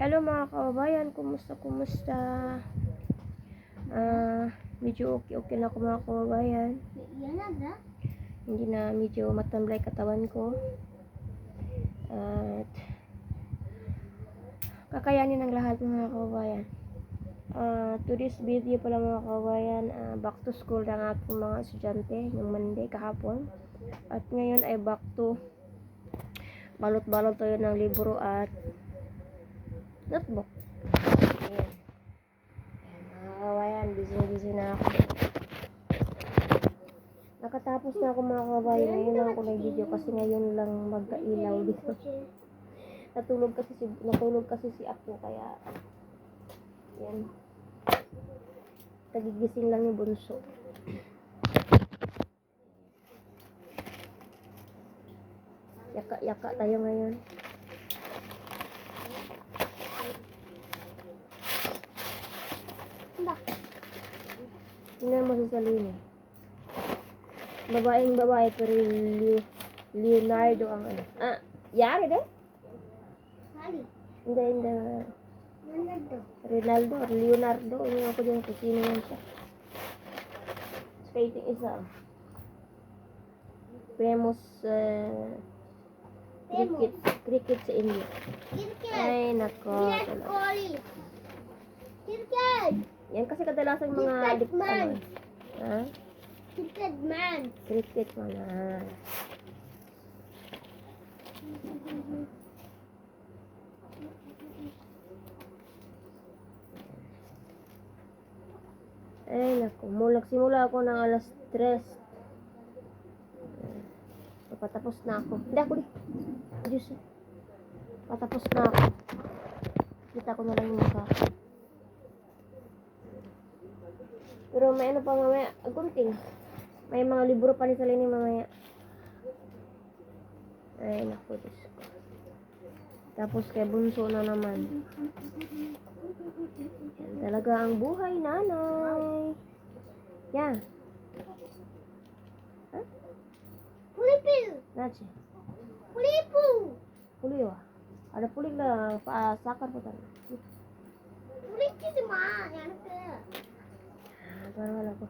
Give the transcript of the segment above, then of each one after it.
Hello mga kababayan, kumusta? Medyo okay na ako mga kababayan. Hindi na medyo matamlay katawan ko. At kakayanin ng lahat mga kababayan. Today's video pala mga kababayan, back to school ng aking mga estudyante yung Monday kahapon. At ngayon ay back to balot-balot tayo ng libro at notebook. Ayan. Mga kababayan, busy na ako. Nakatapos na ako mga kababayan. Ngayon lang ako nag-video kasi ngayon lang magkailaw dito. Natulog kasi si Apo kaya yan. Tagigising lang yung bunso. Yaka tayo ngayon. Tingnan mo si Salini. Babaeng babae pero Leonardo ang ano. Yari din? Hindi. Ronaldo or Leonardo. Ano ako dyan kung sino yan siya. Skating isa. Famous cricket sa India. Ay, nako. Cricket! Yan kasi kadalasan mga Cricket man. Ha? Cricket man! Cricket man. Ay, naku. Nagsimula ako ng alas 3. Patapos na ako. Hindi ako di. Diyos. Patapos na ako. Kita ko na lang yung mukha. Pero may ano pa mamaya. Agunting. May mga libro pa ni Salini mamaya. Ay, naku. Diyos ko. Tapos kay bunso na naman. Yan talaga ang buhay, nanay. Yan. Huh? Pulipu! Nachi. Pulipu! Puliwa. Ada pulik na sakar po tayo. Pulipu naman! Yan ka. Parang wala ko.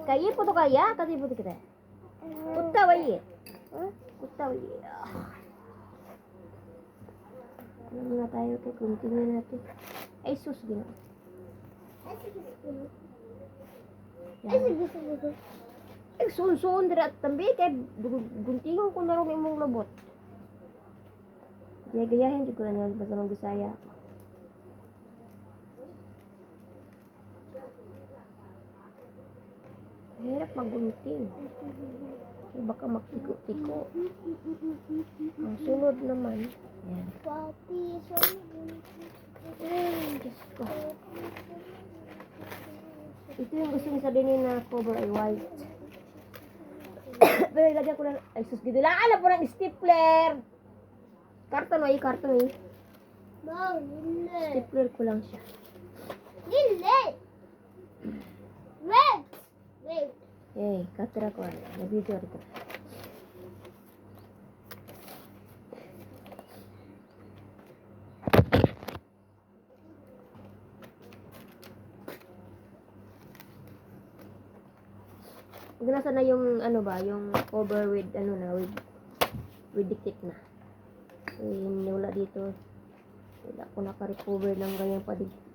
Kaya po to kaya? Kasi po to kita. Kutta wai. Kutta wai. Ano muna tayo kay continue natin. Ay sus gina. Ay sun dira tambi kay guntingon ko na ron imong labot. Gayahin jud ko na basta mag-Bisaya. Hirap magunting. Baka magtiko-tiko. Ang sunod naman. Yan. Papi, Ay, Diyos ko. Ito yung gusto niya sabihin na cover ay white. Pero ilagyan ko lang. Ay, sus, gidulaan po ng stapler. Karton eh. Wow, lille. Stapler ko lang siya. Lille! Wait! Katira ko. Nabidyo ito. Huwag nasa na yung ano ba, yung cover with ano na, with dikit na. Wala dito. Wala ko naka-recover ng ganyang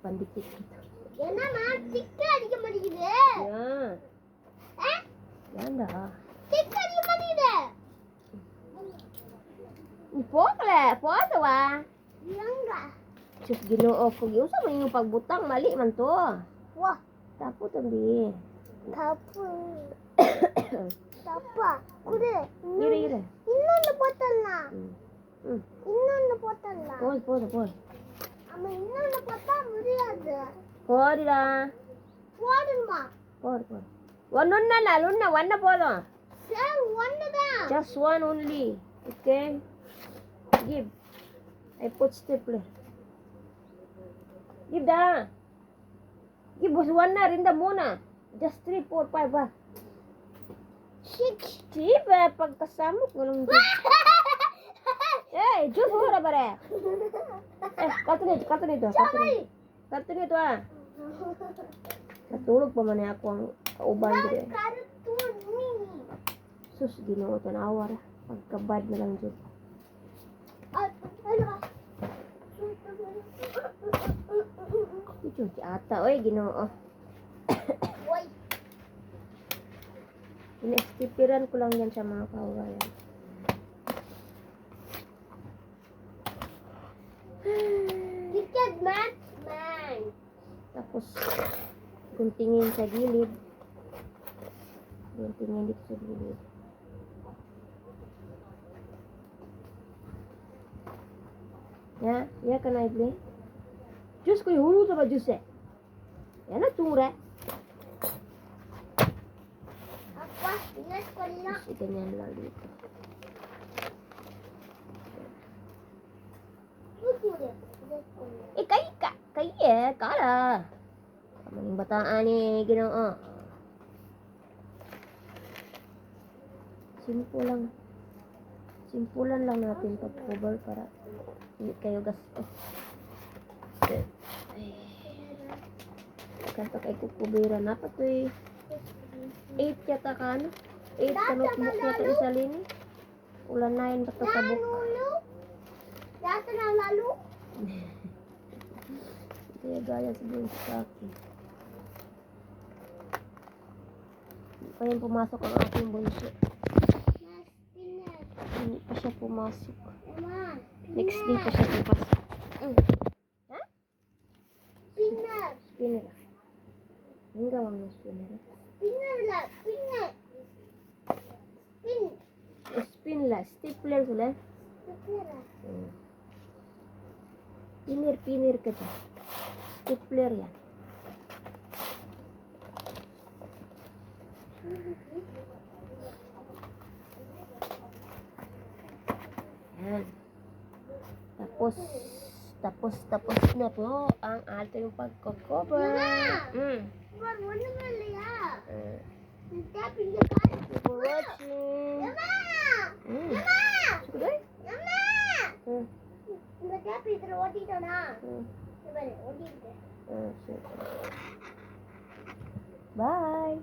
pandikit dito. Yan naman, tika, di ka malide. Yan. Eh? Yan da. Tika, di ka malide. Ipokle, poso wa. Yan ka. Sus Ginoo ko, giusa man yung pagbutang mali man to. Wah, Tapo tambi. tapo. Tapa, kure. Ire. ಇನ್ನೊಂದು ಬೊತ್ತಲ್ಲ Hmm. ಇನ್ನೊಂದು ಬೊತ್ತಲ್ಲ Pause. ಅಮ್ಮ ಇನ್ನೊಂದು ಬೊತ್ತ ಮುರಿಯೋದು Podira. போடுமா Pod. One na podo. Sir ஒண்ணுதான் Just one only. Okay. Give. I put stapler. Give da. Give was one na rinda muna. Just 3, 4, 5 ba. six Diba, pagkasamot mo lang. Jus mo ra bare. Karton ito. Karton ito ah. Natulog pa man ako ang kauban dire. Cartoon mini. Sus, Ginoo tanawa ra. Pagkabad na lang jud. Ano? Ito si ata oy Ginoo. Boy. Inestipiran ko lang yan sa mga kawayan. Richard Max Man. Tapos, guntingin sa gilid. Guntingin dito sa gilid. Ya ka na ibli. Diyos ko, hulog na ba Diyos eh? Yan na tura. Apa? Ingat ko na. Tapos, ganyan lang dito. Kaya, kala. Kamaning bataan ni Ginoo. Simpulan lang natin pag-cover para hindi kayo gastos. Kanto kay kukubira na pa to 8 yata ka ano? 8 ka notebook yata isa lini. Ulan 9 pa to sa book. Lulu. Dati na lalo. Kaya gaya siguro sa akin. Pa yan pumasok ang ating bunso. Mas pinat. Hindi pa siya pumasok. Mama. Next day pa siya pumasok. Ha? Pinat. Spinner. Ang gawang ng spinner. Pinat lang. Pinat. Pin. Spin la. Stapler sila. Pinat. Pinir ka dyan. Stapler yan. Yan. Tapos na po ang ating pagko-cover. Mama! But what am I like? Tapping the car. Thank you for watching. Mama! Mm. Mama! Sudah? Mama! Hmm. இந்த டேப் இதுல ஓட்டிட்டோனா Hmm. இது பாரு ஓட்டிட்டேன் Bye.